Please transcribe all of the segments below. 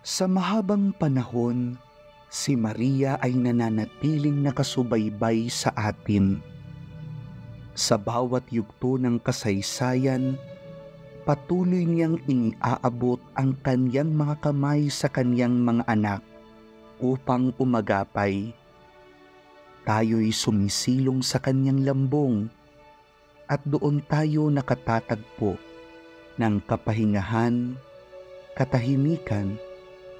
Sa mahabang panahon, si Maria ay nananatiling nakasubaybay sa atin. Sa bawat yugto ng kasaysayan, patuloy niyang iniaabot ang kanyang mga kamay sa kanyang mga anak upang umagapay. Tayo'y sumisilong sa kanyang lambong at doon tayo nakatatagpo ng kapahingahan, katahimikan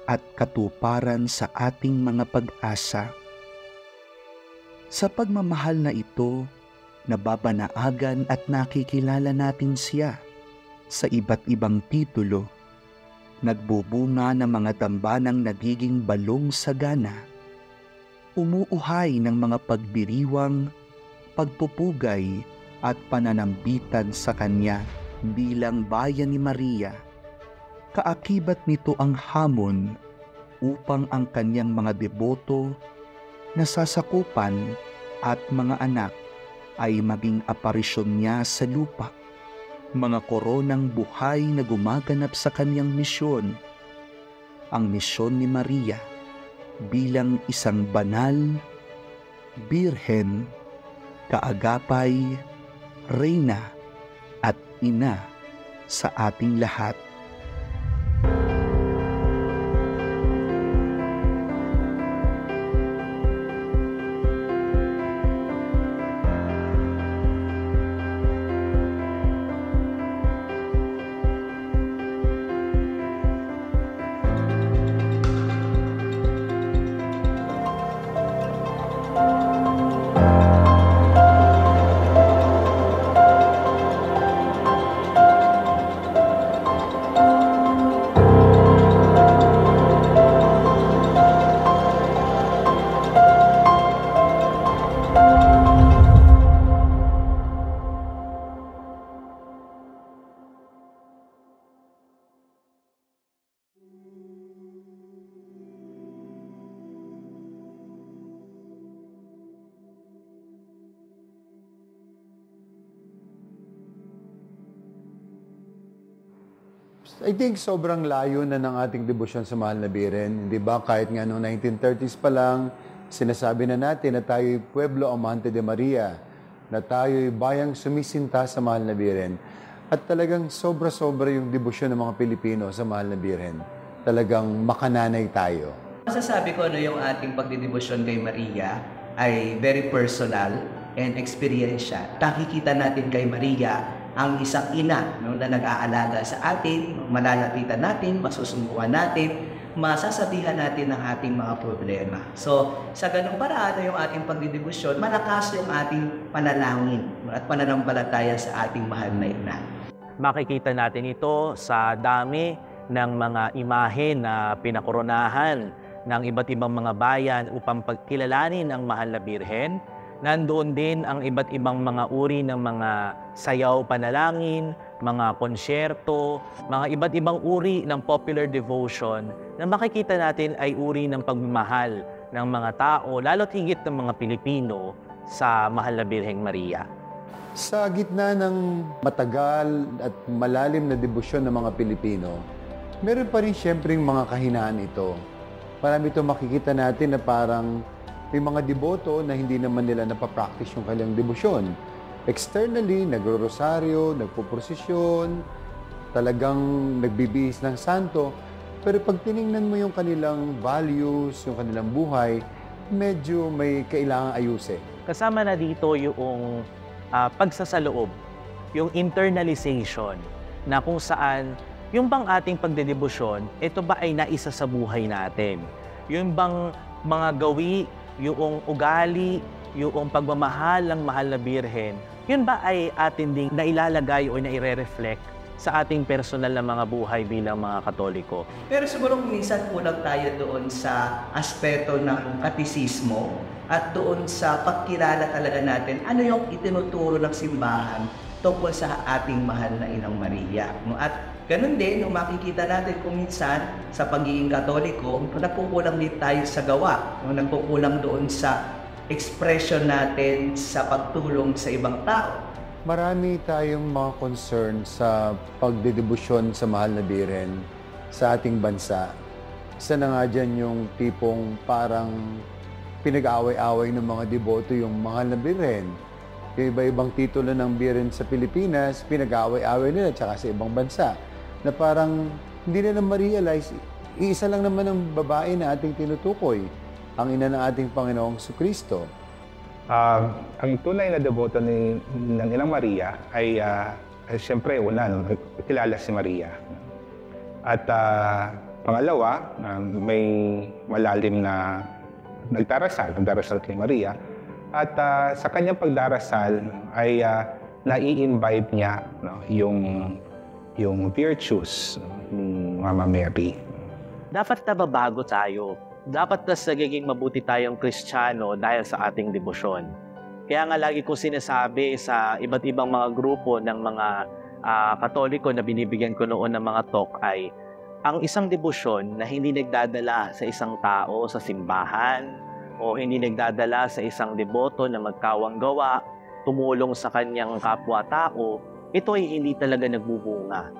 at katuparan sa ating mga pag-asa. Sa pagmamahal na ito, nababanaagan at nakikilala natin siya sa iba't ibang titulo. Nagbubunga ng mga tambanang nagiging balong sagana. Umuuhay ng mga pagdiriwang, pagpupugay at pananambitan sa kanya bilang bayan ni Maria. Kaakibat nito ang hamon upang ang kanyang mga deboto, nasasakupan at mga anak ay maging aparisyon niya sa lupa, mga koronang buhay na gumaganap sa kanyang misyon. Ang misyon ni Maria bilang isang banal, birhen, kaagapay, reyna at ina sa ating lahat. I think sobrang layo na ng ating debosyon sa Mahal na Birhen. Di ba? Kahit nga noong 1930s pa lang, sinasabi na natin na tayo'y Pueblo Amante de Maria, na tayo'y bayang sumisinta sa Mahal na Birhen. At talagang sobra-sobra yung debosyon ng mga Pilipino sa Mahal na Birhen. Talagang makananay tayo. Masasabi ko yung ating pagdidebosyon kay Maria ay very personal and experiential. Nakikita natin kay Maria ang isang ina na nag-aalaga sa atin, malalapitan natin, masusunguan natin, masasabihan natin ng ating mga problema. So, sa ganung paraan yung ating pagdidebosyon, malakas yung ating panalangin at pananampalataya sa ating mahal na ina. Makikita natin ito sa dami ng mga imahe na pinakoronahan ng iba't ibang mga bayan upang pagkilalanin ang mahal na Birhen. Nandoon din ang iba't ibang mga uri ng mga sayaw panalangin, mga konsyerto, mga iba't ibang uri ng popular devotion na makikita natin ay uri ng pagmamahal ng mga tao, lalo't higit ng mga Pilipino sa Mahal na Birheng Maria. Sa gitna ng matagal at malalim na debosyon ng mga Pilipino, meron pa rin siyempreng mga kahinaan ito. Marami ito makikita natin na parang may mga deboto na hindi naman nila napapractice yung kanilang debosyon. Externally, nagro-rosaryo, nagpuprosesyon, talagang nagbibihis ng santo. Pero pag tiningnan mo yung kanilang values, yung kanilang buhay, medyo may kailangang ayusin. Kasama na dito yung pagsasaloob, yung internalization, na kung saan yung bang ating pagdedebosyon, ito ba ay naisa sa buhay natin? Yung bang mga gawi, yung ugali, yung pagmamahal ng mahal na Birhen, yun ba ay atin ding nailalagay o naire-reflect sa ating personal na mga buhay bilang mga Katoliko? Pero siguro minsan kulang tayo doon sa aspeto ng katisismo at doon sa pagkilala talaga natin ano yung itinuturo ng simbahan tungkol sa ating mahal na Inang Maria. At ganun din, nung makikita natin kung minsan sa pagiging Katoliko, nagkukulang din tayo sa gawa, nagkukulang doon sa expression natin sa pagtulong sa ibang tao. Marami tayong mga concern sa pagdedebosyon sa Mahal na Birhen sa ating bansa. Isa na nga dyan yung tipong parang pinag-away-away ng mga deboto yung Mahal na Birhen. Yung iba-ibang titulo ng Birhen sa Pilipinas, pinag-away-away nila tsaka sa ibang bansa. Na parang hindi nila ma-realize, iisa lang naman ang babae na ating tinutukoy, ang ina ng ating Panginoong Jesucristo. Ang tunay na deboto ng Inang Maria ay siyempre una, kilala si Maria. At pangalawa, may malalim na nagdarasal kay Maria. At sa kanyang pagdarasal ay nai-imbibe niya yung virtues ni Mama Mary. Dapat nababago tayo. Dapat mas nagiging mabuti tayong Kristiyano dahil sa ating debosyon. Kaya nga lagi ko sinasabi sa iba't ibang mga grupo ng mga Katoliko na binibigyan ko noon ng mga talk ay ang isang debosyon na hindi nagdadala sa isang tao sa simbahan o hindi nagdadala sa isang deboto na magkawang gawa, tumulong sa kanyang kapwa-tao, ito ay hindi talaga nagbubunga.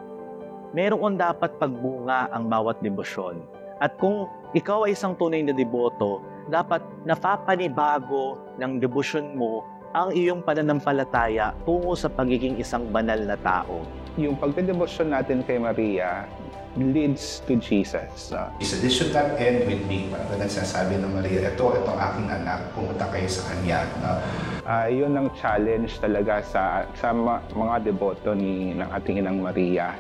Meron dapat pagbunga ang bawat debosyon. At kung ikaw ay isang tunay na deboto, dapat napapanibago ng debosyon mo ang iyong pananampalataya tungo sa pagiging isang banal na tao. Yung pagdedebosyon natin kay Maria leads to Jesus. This should not end with me. Parang nagsasabi ng Maria, itong aking anak, pumunta kayo sa kanya. Yun ang challenge talaga sa mga deboto ng ating Inang Maria.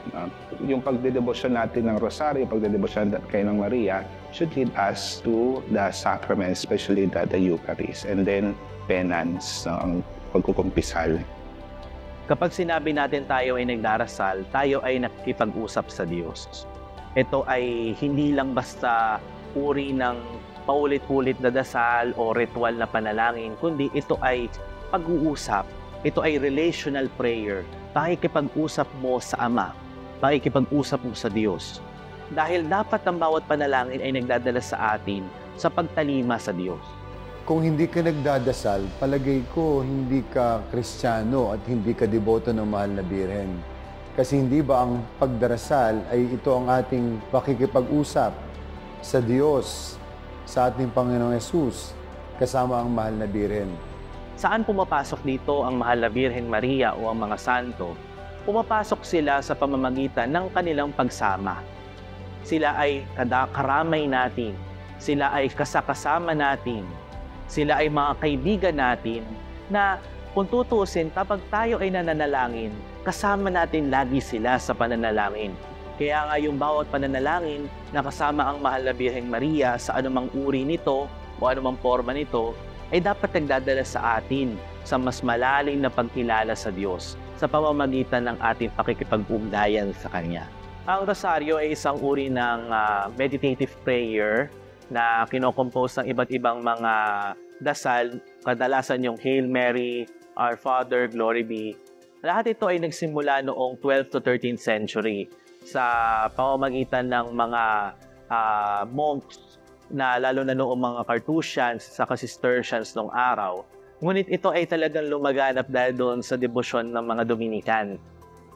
Yung pagdedebosyon natin ng Rosario, pagdedebosyon kay Inang Maria, should lead us to the sacrament, especially the Eucharist, and then penance, ang pagkukumpisal. Kapag sinabi natin tayo ay nagdarasal, tayo ay nakikipag-usap sa Diyos. Ito ay hindi lang basta uri ng paulit-ulit na dasal o ritual na panalangin, kundi ito ay pag-uusap. Ito ay relational prayer. Pakikipag-usap mo sa Ama. Pakikipag-usap mo sa Diyos. Dahil dapat ang bawat panalangin ay nagdadala sa atin sa pagtalima sa Diyos. Kung hindi ka nagdadasal, palagay ko hindi ka Kristiyano at hindi ka deboto ng Mahal na Birhen. Kasi hindi ba ang pagdarasal ay ito ang ating pakikipag-usap sa Diyos, sa ating Panginoong Hesus, kasama ang Mahal na Birhen. Saan pumapasok dito ang Mahal na Birhen Maria o ang mga santo? Pumapasok sila sa pamamagitan ng kanilang pagsama. Sila ay karamay natin. Sila ay kasakasama natin. Sila ay mga kaibigan natin na kung tutusin, kapag tayo ay nananalangin, kasama natin lagi sila sa pananalangin. Kaya nga yung bawat pananalangin na kasama ang Mahal na Birhen Maria sa anumang uri nito o anumang forma nito, ay dapat nagdadala sa atin sa mas malalim na pagkilala sa Diyos sa pamamagitan ng ating pakikipag-ugnayan sa Kanya. Ang Rosaryo ay isang uri ng meditative prayer na kinocompose ng iba't ibang mga dasal, kadalasan yung Hail Mary, Our Father, Glory Be. Lahat ito ay nagsimula noong 12th to 13th century sa pamamagitan ng mga monks na lalo na noong mga Carthusians sa Cistercians noong araw. Ngunit ito ay talagang lumaganap dahil doon sa debosyon ng mga Dominican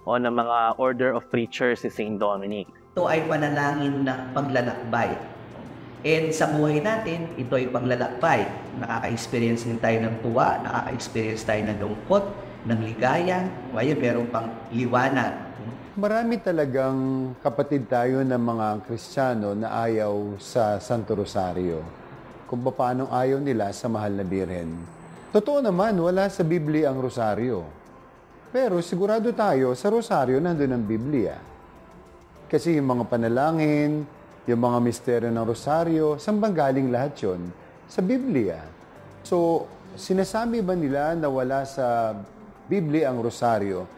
o ng mga Order of Preachers si St. Dominic. Ito ay panalangin ng paglalakbay. And sa buhay natin, ito ay paglalakbay. Nakaka-experience din tayo ng tuwa, nakaka-experience tayo ng lungkot, ng ligaya, o ayun, meron pang liwanag. Marami talagang kapatid tayo ng mga Kristiyano na ayaw sa Santo Rosario. Kung paano ayaw nila sa Mahal na Birhen. Totoo naman, wala sa Biblia ang Rosario. Pero sigurado tayo, sa Rosario nandun ang Biblia. Kasi yung mga panalangin, yung mga misteryo ng Rosario, saan bang galing lahat yun? Sa Biblia. So, sinasabi ba nila na wala sa Biblia ang Rosario?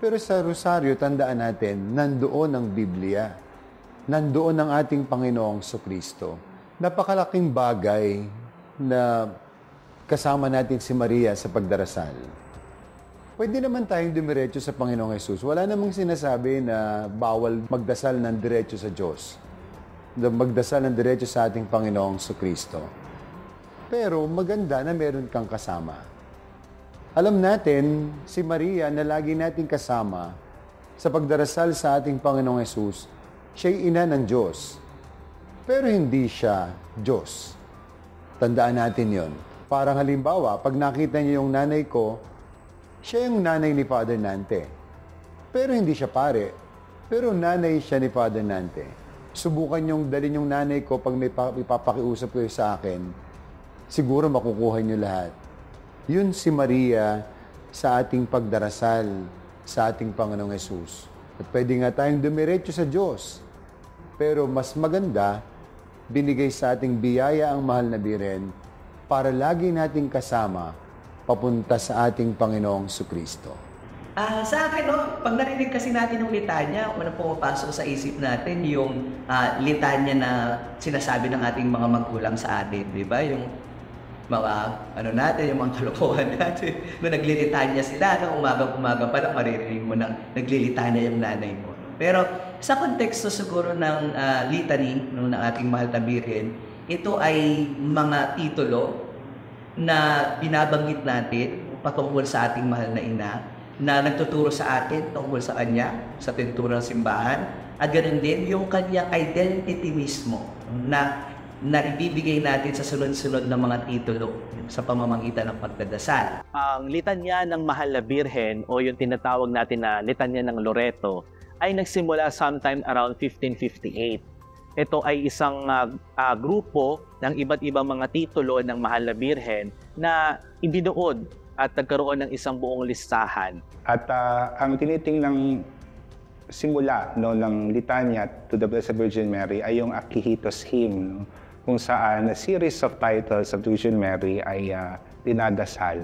Pero sa Rosario, tandaan natin, nandoon ang Biblia. Nandoon ang ating Panginoong Jesucristo. Napakalaking bagay na kasama natin si Maria sa pagdarasal. Pwede naman tayong dumiretso sa Panginoong Hesus. Wala namang sinasabi na bawal magdasal ng diretso sa Diyos. Magdasal ng diretso sa ating Panginoong Jesucristo. Pero maganda na meron kang kasama. Alam natin, si Maria na lagi nating kasama sa pagdarasal sa ating Panginoong Hesus, siya'y ina ng Diyos. pero hindi siya Diyos. Tandaan natin yon. Parang halimbawa, pag nakita niyo yung nanay ko, siya yung nanay ni Father Nante. Pero hindi siya pare, pero nanay siya ni Father Nante. Subukan niyong dalhin yung nanay ko pag may ipapakiusap kayo sa akin, siguro makukuha niyo lahat. Yun si Maria sa ating pagdarasal sa ating Panginoong Hesus. At pwede nga tayong dumiretso sa Diyos. Pero mas maganda, binigay sa ating biyaya ang mahal na Birhen para lagi nating kasama papunta sa ating Panginoong Sukristo. Sa akin, pag narinig kasi natin yung litanya, unang pumapasok sa isip natin yung litanya na sinasabi ng ating mga magulang sa atin, di ba? Yung mga, yung mga kalokohan natin. Nung naglilitanya sila, umaga-umaga pa lang, maririnig mo nang naglilitanya yung nanay mo. Pero sa konteksto siguro ng litany ng ating mahal na Birhen, ito ay mga titulo na binabanggit natin patungkol sa ating mahal na ina, na nagtuturo sa atin tungkol sa kanya, sa tinuturo ng simbahan, at ganoon din yung kanyang identity mismo na ibibigay natin sa sunod-sunod na mga titulo sa pamamagitan ng pagdadasal. Ang litanya ng Mahal na Birhen o yung tinatawag natin na litanya ng Loreto ay nagsimula sometime around 1558. Ito ay isang grupo ng iba't ibang mga titulo ng Mahal na Birhen na ibinuod at nagkaroon ng isang buong listahan. At ang tinitinglang simula ng litanya to the Blessed Virgin Mary ay yung Akihitos Hymn, kung saan a series of titles of Virgin Mary ay dinadasal.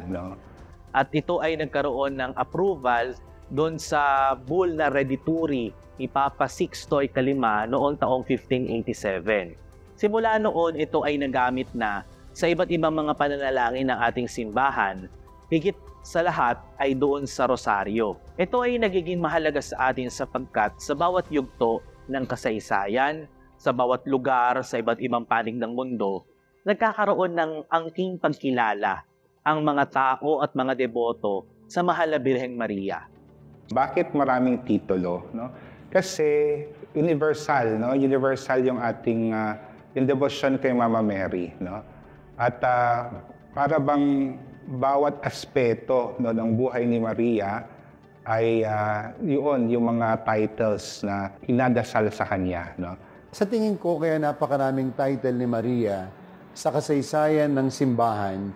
At ito ay nagkaroon ng approval doon sa bull na redituri ni Papa Sixto III noong taong 1587. Simula noon, ito ay nagamit na sa iba't ibang mga pananalangin ng ating simbahan. Higit sa lahat ay doon sa Rosario. Ito ay nagiging mahalaga sa atin sapagkat sa bawat yugto ng kasaysayan, sa bawat lugar, sa iba't ibang panig ng mundo, nagkakaroon ng angking pagkilala ang mga tao at mga deboto sa Mahal na Birheng Maria. Bakit maraming titulo? Kasi universal, universal yung ating yung devotion kay Mama Mary. At para bang bawat aspeto ng buhay ni Maria ay yung mga titles na inadasal sa kanya. Sa tingin ko, kaya napakaraming title ni Maria sa kasaysayan ng simbahan,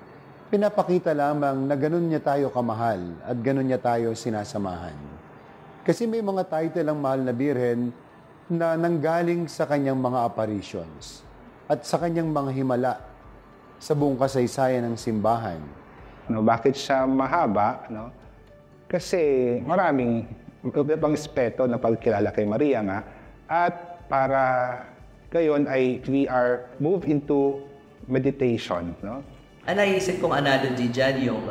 pinapakita lamang na ganun niya tayo kamahal at ganun niya tayo sinasamahan. Kasi may mga title ang Mahal na Birhen na nanggaling sa kanyang mga apparitions at sa kanyang mga himala sa buong kasaysayan ng simbahan. Bakit siya mahaba? Kasi maraming ibang aspeto na pagkilala kay Maria nga. At para gayon ay we are moved into meditation. Naisip kong analogy dyan yung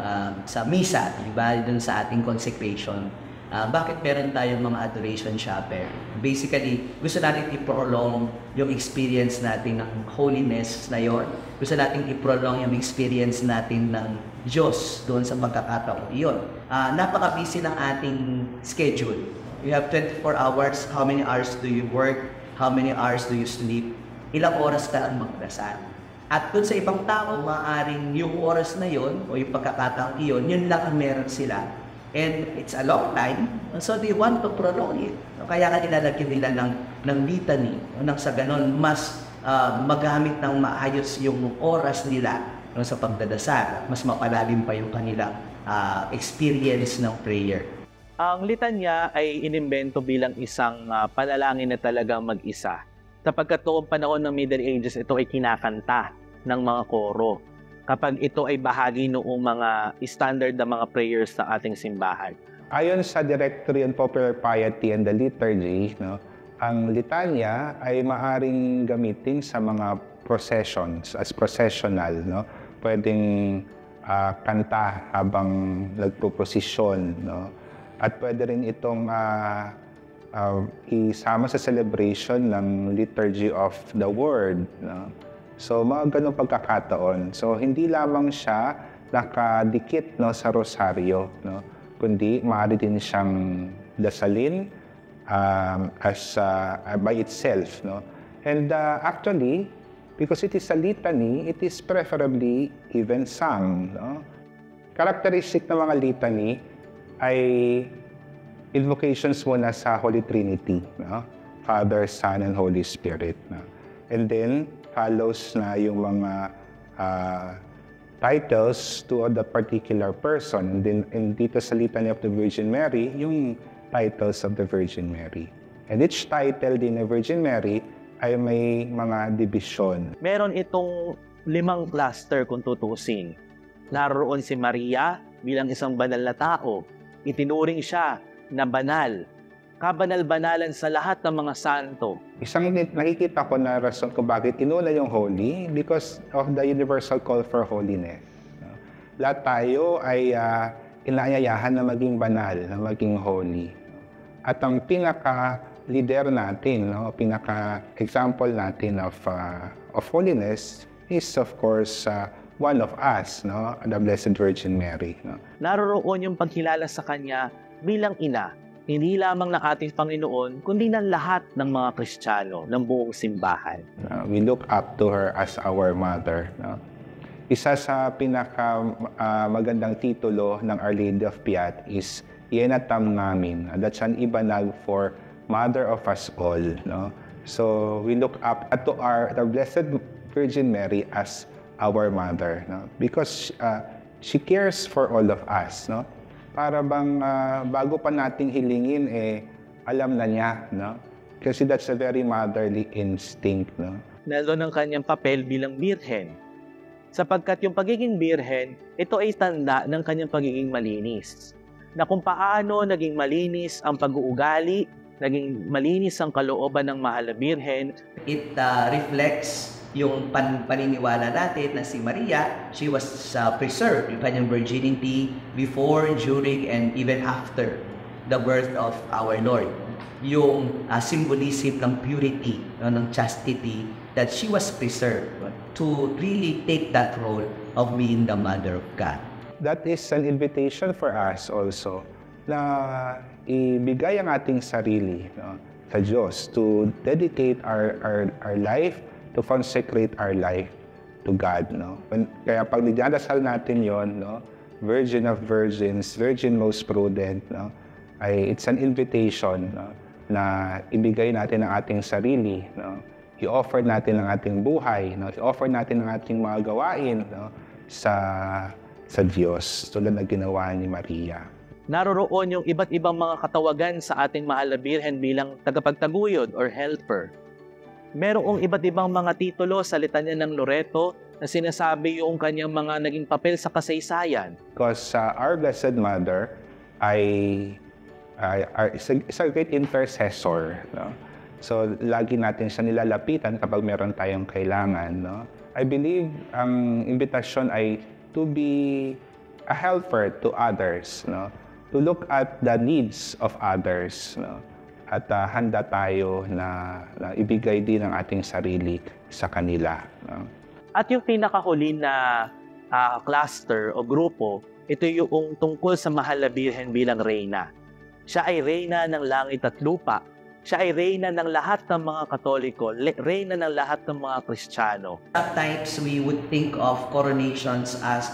sa misa, diba? Dun sa ating consecration. Bakit meron tayong mga adoration shopper? Basically, gusto natin i-prolong yung experience natin ng holiness na yon. Gusto natin i-prolong yung experience natin ng Diyos doon sa pagkakataon iyon. Napaka-busy ng ating schedule. You have 24 hours. How many hours do you work? How many hours do you sleep? Ilang oras ka ang magdasal? At doon sa ibang tao, maaaring yung oras na yon o yung pagkakataon iyon, yun lang ang meron sila. And it's a long time, so they want to prolong it. Kaya nga nilalagyan nila ng litany, nang sa ganon, mas magamit ng maayos yung oras nila sa pagdadasal. Mas mapalalim pa yung kanilang experience ng prayer. Ang litanya ay inimbento bilang isang panalangin na talagang mag-isa. Sapagkat noong panahon ng Middle Ages, ito ay kinakanta ng mga koro. Kapag ito ay bahagi noong mga standard na mga prayers sa ating simbahan. Ayon sa Directory on Popular Piety and the Liturgy, ang litanya ay maaring gamitin sa mga processions, as processional. Pwedeng kanta habang nagpo-prosesyon. At pwede rin itong isama sa celebration ng Liturgy of the Word. So, mga ganong pagkakataon. So, hindi lamang siya nakadikit sa rosaryo, kundi maaari din siyang dasalin as by itself. And actually, because it is a litany, it is preferably even sung. No? Characteristic ng mga litany ay invocations muna sa Holy Trinity, no? Father, Son, and Holy Spirit. No? And then, follows na yung mga titles to the particular person. And dito sa Litany of the Virgin Mary, yung titles of the Virgin Mary. And each title din ng Virgin Mary ay may mga division. Meron itong 5 cluster kung tutusin. Naroon si Maria bilang isang banal na tao. Itinuring siya na banal. Kabanal-banalan sa lahat ng mga santo. Isang nakikita ko na rason kung bakit inuna yung holy because of the universal call for holiness. Lahat tayo ay inaanyayahan na maging banal, na maging holy. At ang pinaka-leader natin, no, pinaka-example natin of holiness is of course one of us, no, the Blessed Virgin Mary. No. Naroroon yung pagkilala sa kanya bilang ina. Hindi lamang ng ating Panginoon, kundi ng lahat ng mga Kristiyano, ng buong simbahan. We look up to her as our mother. No? Isa sa pinaka-magandang titulo ng Our Lady of Piat is Ienatam Namin. That's an ibanag for Mother of us all. No? So we look up to the Blessed Virgin Mary as our mother. No? Because she cares for all of us. No? Para bang bago pa nating hilingin, alam na niya, no? Kasi that's a very motherly instinct, no? Nandun ang kanyang papel bilang birhen. Sapagkat yung pagiging birhen, ito ay tanda ng kanyang pagiging malinis. Na kung paano naging malinis ang pag-uugali, naging malinis ang kalooban ng mahal na birhen. It reflects yung paniniwala natin na si Maria, she was preserved yung kanyang virginity before, during, and even after the birth of our Lord. Yung symbolism ng purity, ng chastity, that she was preserved to really take that role of being the Mother of God. That is an invitation for us also na ibigay ang ating sarili, no, sa Diyos, to dedicate our life, to consecrate our life to God, no? Kaya pag dinadasal natin yon, no, Virgin of Virgins, Virgin Most Prudent, no, it's an invitation, no, na ibigay natin ang ating sarili, no? I-offer natin ang ating buhay, no? I-offer natin ang ating mga gawain, no, sa Diyos, tulad na ginawa ni Maria. Naroroon yung iba't ibang mga katawagan sa ating mahal na birhen bilang tagapagtaguyod or helper. Merong iba't ibang mga titulo sa litanya ng Loreto na sinasabi yung kanyang mga naging papel sa kasaysayan. Because our Blessed Mother is a great intercessor. No? So, lagi natin siya nilalapitan kapag meron tayong kailangan. No? I believe ang imbitasyon ay to be a helper to others. No? To look at the needs of others. No? At handa tayo na ibigay din ang ating sarili sa kanila. No? At yung pinakahuli na cluster o grupo, ito yung tungkol sa mahal na birhen bilang reyna. Siya ay reyna ng langit at lupa. Siya ay reyna ng lahat ng mga Katoliko, reyna ng lahat ng mga Kristiyano. Sometimes we would think of coronations as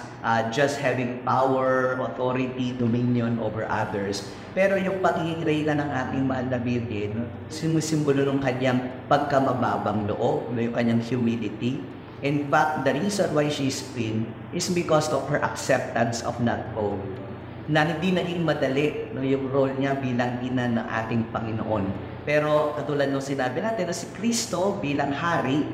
just having power, authority, dominion over others. Pero yung pagiging reyna ng ating mahal na Birhen, sumisimbolo ng kanyang pagkamababang loob, yung kanyang humility. In fact, the reason why she's queen is because of her acceptance of not own. Na hindi naging madali, no, yung role niya bilang ina ng ating Panginoon. Pero katulad nung sinabi natin na si Kristo bilang hari,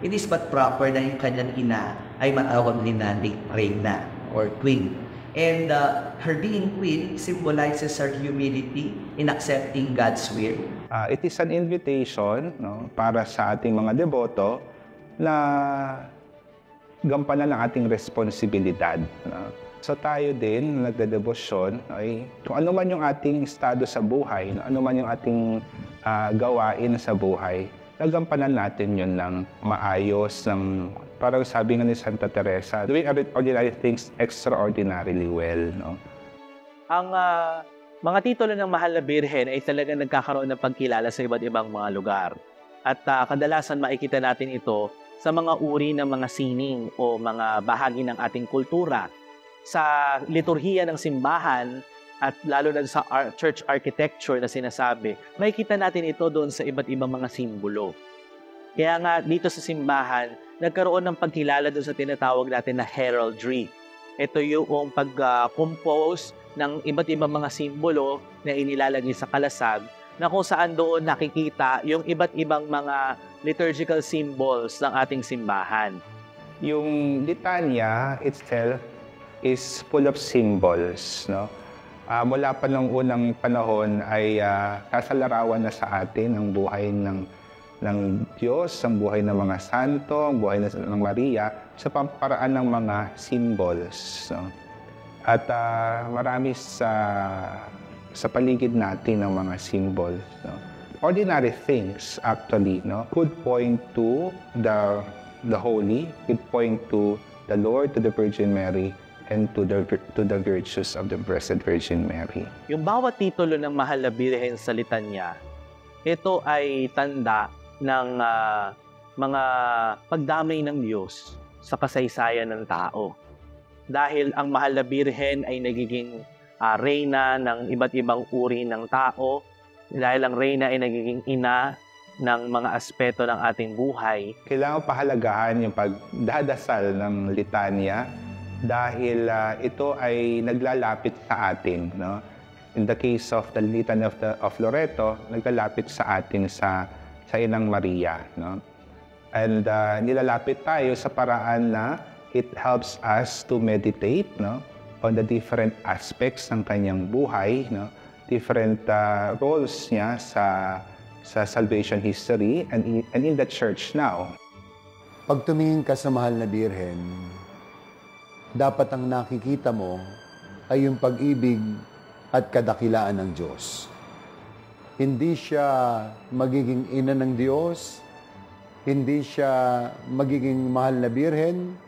it is but proper na yung kanyang ina ay matawag ni nating reyna or queen. And her being queen symbolizes her humility in accepting God's will. It is an invitation, no, para sa ating mga deboto na gampanan ang ating responsibilidad. No? So tayo din, nagdedebosyon, ay kung ano man yung ating estado sa buhay, ano man yung ating gawain sa buhay, nagampanan natin yun ng maayos, ng, parang sabi nga ni Santa Teresa, doing ordinary things extraordinarily well. No? Ang mga titulo ng mahal na birhen ay talagang nagkakaroon ng pagkilala sa iba't ibang mga lugar. At kadalasan makikita natin ito sa mga uri ng mga sining o mga bahagi ng ating kultura. Sa liturhiya ng simbahan at lalo na sa church architecture na sinasabi, makikita natin ito doon sa iba't ibang mga simbolo. Kaya nga dito sa simbahan, nagkaroon ng pagkilala doon sa tinatawag natin na heraldry. Ito yung pag-compose ng iba't ibang mga simbolo na inilalagay sa kalasag na kung saan doon nakikita yung iba't ibang mga liturgical symbols ng ating simbahan. Yung litanya itself is full of symbols, no? Mula pa nung unang panahon ay kasalarawan na sa atin ang buhay ng Diyos, ang buhay ng mga santo, ang buhay ng Maria sa pamparaan ng mga symbols. No? At marami sa paligid natin ng mga symbols. No? Ordinary things actually, no, could point to the holy, could point to the Lord, to the Virgin Mary, and to the virtues of the Blessed Virgin Mary. Yung bawat titulo ng Mahal na Birhen sa litanya, ito ay tanda ng mga pagdamay ng Diyos sa kasaysayan ng tao. Dahil ang Mahal na Birhen ay nagiging reyna ng iba't ibang uri ng tao, dahil ang reyna ay nagiging ina ng mga aspeto ng ating buhay. Kailangan pahalagahan yung pagdadasal ng litanya dahil ito ay naglalapit sa atin, no? In the case of the Litany of Loreto, naglalapit sa atin sa Inang Maria, no? And nilalapit tayo sa paraan na it helps us to meditate, no, on the different aspects ng kanyang buhay, no? Different roles niya sa salvation history and in the church now. Pag tumingin ka sa Mahal na Birhen, dapat ang nakikita mo ay yung pag-ibig at kadakilaan ng Diyos. Hindi siya magiging ina ng Diyos, hindi siya magiging Mahal na Birhen,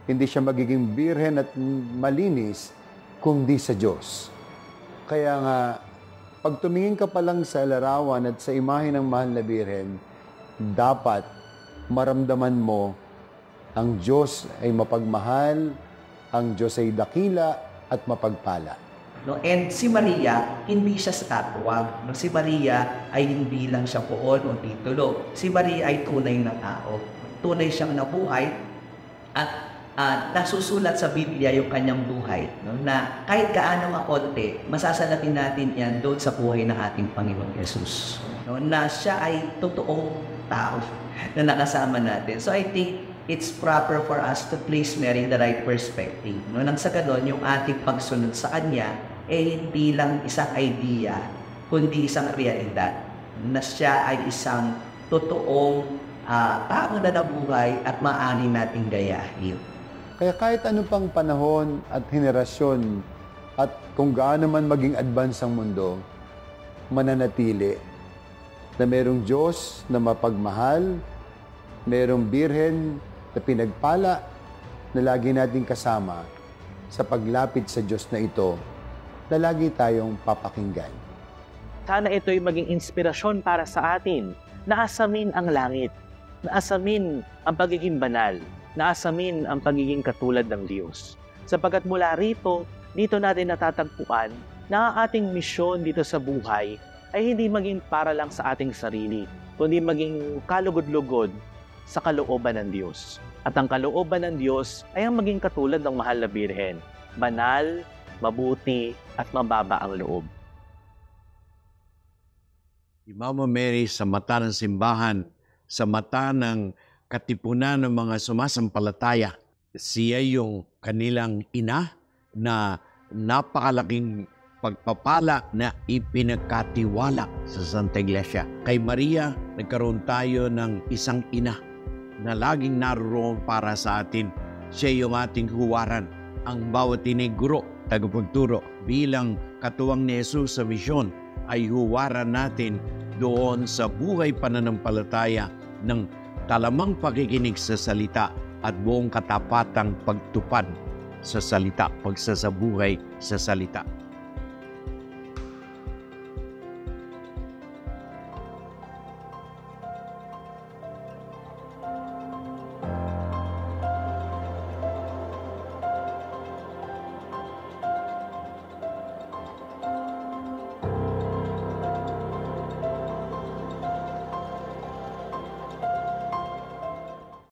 hindi siya magiging birhen at malinis, kundi sa Diyos. Kaya nga, pag tumingin ka pa lang sa larawan at sa imahe ng Mahal na Birhen, dapat maramdaman mo ang Diyos ay mapagmahal, ang Diyos ay dakila at mapagpala. No? And si Maria, hindi siya statwa. No? Si Maria ay hindi lang siya poon o titulo. Si Maria ay tunay na tao. Tunay siyang nabuhay at nasusulat sa Biblia yung kanyang buhay. No? Na kahit gaano makonti, masasalatin natin yan doon sa buhay ng ating Panginoon Jesus. No? Na siya ay totoong tao na nakasama natin. So I think it's proper for us to place Mary in the right perspective. No? Nang sa ganon, yung ating pagsunod sa Kanya, hindi lang isang idea, kundi isang realidad. Na siya ay isang totoong tao na nabuhay at maaari nating gayahin. Kaya kahit ano pang panahon at henerasyon at kung gaano man maging advance ang mundo, mananatili na merong Diyos na mapagmahal, merong Birhen na pinagpala na lagi nating kasama sa paglapit sa Diyos na ito na lagi tayong papakinggan. Sana ito'y maging inspirasyon para sa atin na asamin ang langit, na asamin ang pagiging banal, na asamin ang pagiging katulad ng Diyos. Sapagkat mula rito, dito natin natatagpuan na ang ating misyon dito sa buhay ay hindi maging para lang sa ating sarili, kundi maging kalugod-lugod sa kalooban ng Diyos. At ang kalooban ng Diyos ay ang maging katulad ng Mahal na Birhen, banal, mabuti, at mababa ang loob. Si Mama Mary sa mata ng simbahan, sa mata ng katipunan ng mga sumasampalataya, siya yung kanilang ina na napakalaking pagpapala na ipinagkatiwala sa Santa Iglesia. Kay Maria, nagkaroon tayo ng isang ina na laging naroon para sa atin. Siya yung ating huwaran, ang bawat tiniguro, tagapagturo. Bilang katuwang ni Jesus sa misyon, ay huwaran natin doon sa buhay pananampalataya ng talamang pakikinig sa salita at buong katapatang pagtupad sa salita, pagsasabuhay sa salita.